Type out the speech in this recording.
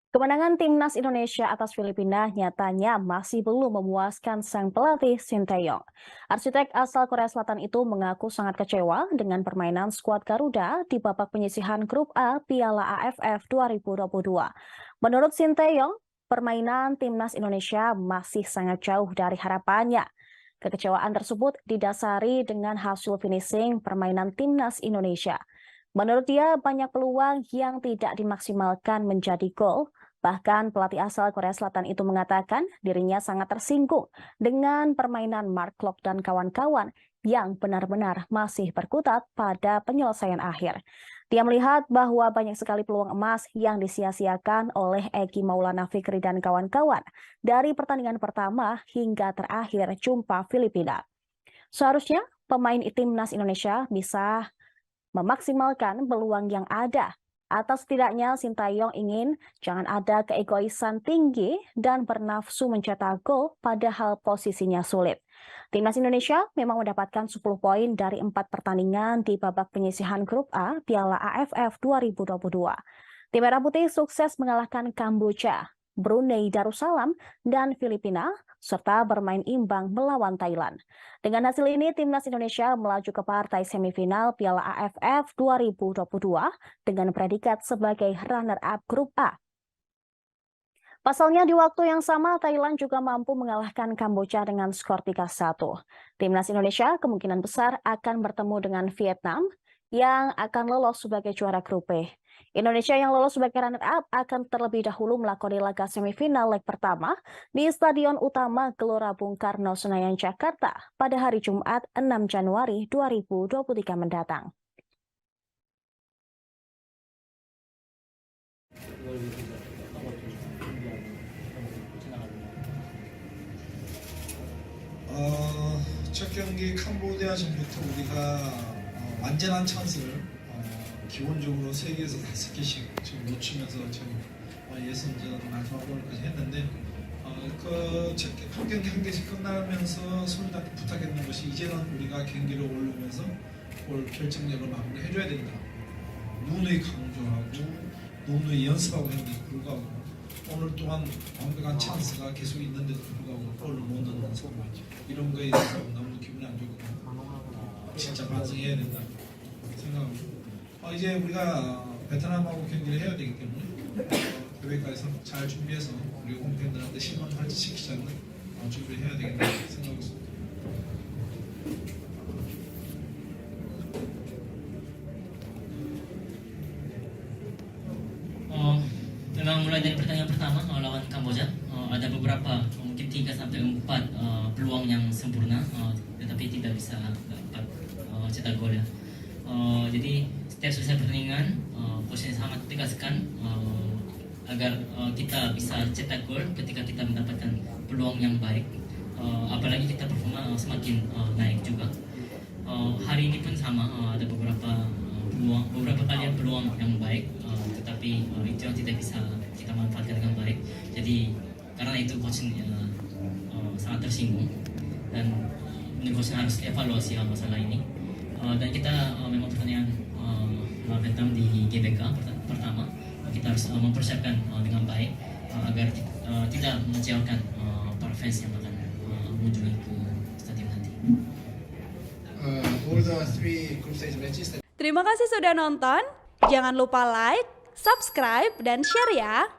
Kemenangan timnas Indonesia atas Filipina nyatanya masih belum memuaskan sang pelatih Sinteyong. Arsitek asal Korea Selatan itu mengaku sangat kecewa dengan permainan skuad Garuda di babak penyisihan Grup A Piala AFF 2022. Menurut Sinteyong, permainan timnas Indonesia masih sangat jauh dari harapannya. Kekecewaan tersebut didasari dengan hasil finishing permainan timnas Indonesia. Menurut dia, banyak peluang yang tidak dimaksimalkan menjadi gol. Bahkan pelatih asal Korea Selatan itu mengatakan dirinya sangat tersinggung dengan permainan Mark Klok dan kawan-kawan yang benar-benar masih berkutat pada penyelesaian akhir. Dia melihat bahwa banyak sekali peluang emas yang disia-siakan oleh Egi Maulana Fikri dan kawan-kawan dari pertandingan pertama hingga terakhir jumpa Filipina. Seharusnya pemain timnas Indonesia bisa memaksimalkan peluang yang ada. Atau setidaknya Sintayong ingin jangan ada keegoisan tinggi dan bernafsu mencetak gol padahal posisinya sulit. Timnas Indonesia memang mendapatkan 10 poin dari 4 pertandingan di babak penyisihan Grup A Piala AFF 2022. Tim Merah Putih sukses mengalahkan Kamboja, Brunei Darussalam, dan Filipina, serta bermain imbang melawan Thailand. Dengan hasil ini, timnas Indonesia melaju ke partai semifinal Piala AFF 2022 dengan predikat sebagai runner-up Grup A. Pasalnya di waktu yang sama, Thailand juga mampu mengalahkan Kamboja dengan skor 3-1. Timnas Indonesia kemungkinan besar akan bertemu dengan Vietnam yang akan lolos sebagai juara Grup B. Indonesia yang lolos sebagai runner-up akan terlebih dahulu melakoni laga semifinal leg pertama di Stadion Utama Gelora Bung Karno, Senayan, Jakarta pada hari Jumat 6 Januari 2023 mendatang. 첫 경기 캄보디아전부터 우리가 완전한 찬스를 기본적으로 3개에서 5개씩 지금 놓치면서 지금 예선전 마지막 골까지 했는데 한 경기 한 개씩 끝나면서 손님한테 부탁했는 것이 이제는 우리가 경기를 올리면서 골 결정력을 마무리해줘야 된다. 누누이 강조하고 누누이 연습하고 했는데도 불구하고 오늘 또한 완벽한 찬스가 계속 있는데도 불구하고 골을 못 넣는 상황, 이런 거에 대해서 너무 기분이 안 좋거든요. 진짜 반성해야 된다 생각하고 이제 우리가 베트남하고 경기를 해야 되기 때문에 대회까지 잘 준비해서 우리 홈팬들한테 실망시키지 않는 준비를 해야 되겠다 생각하고 있습니다. Memang mulai dari pertandingan pertama lawan Kamboja ada beberapa mungkin 3 sampai 4 peluang yang sempurna tetapi tidak bisa dapat cetak gol ya. Jadi setiap selesai pertandingan coach sangat tegaskan agar kita bisa cetak gol ketika kita mendapatkan peluang yang baik, apalagi kita performa semakin naik juga. Hari ini pun sama, ada beberapa kali peluang yang baik, tetapi itu yang tidak bisa kita manfaatkan dengan baik. Jadi karena itu coach sangat tersinggung dan menurut coach harus evaluasi masalah ini. Dan kita memang pertandingan melawan Vietnam di GBK pertama kita harus mempersiapkan dengan baik agar tidak mengecewakan para fans yang akan mengunjungi ke stadion nanti. All the 3 group stage matches. Terima kasih sudah nonton. Jangan lupa like, subscribe, dan share ya.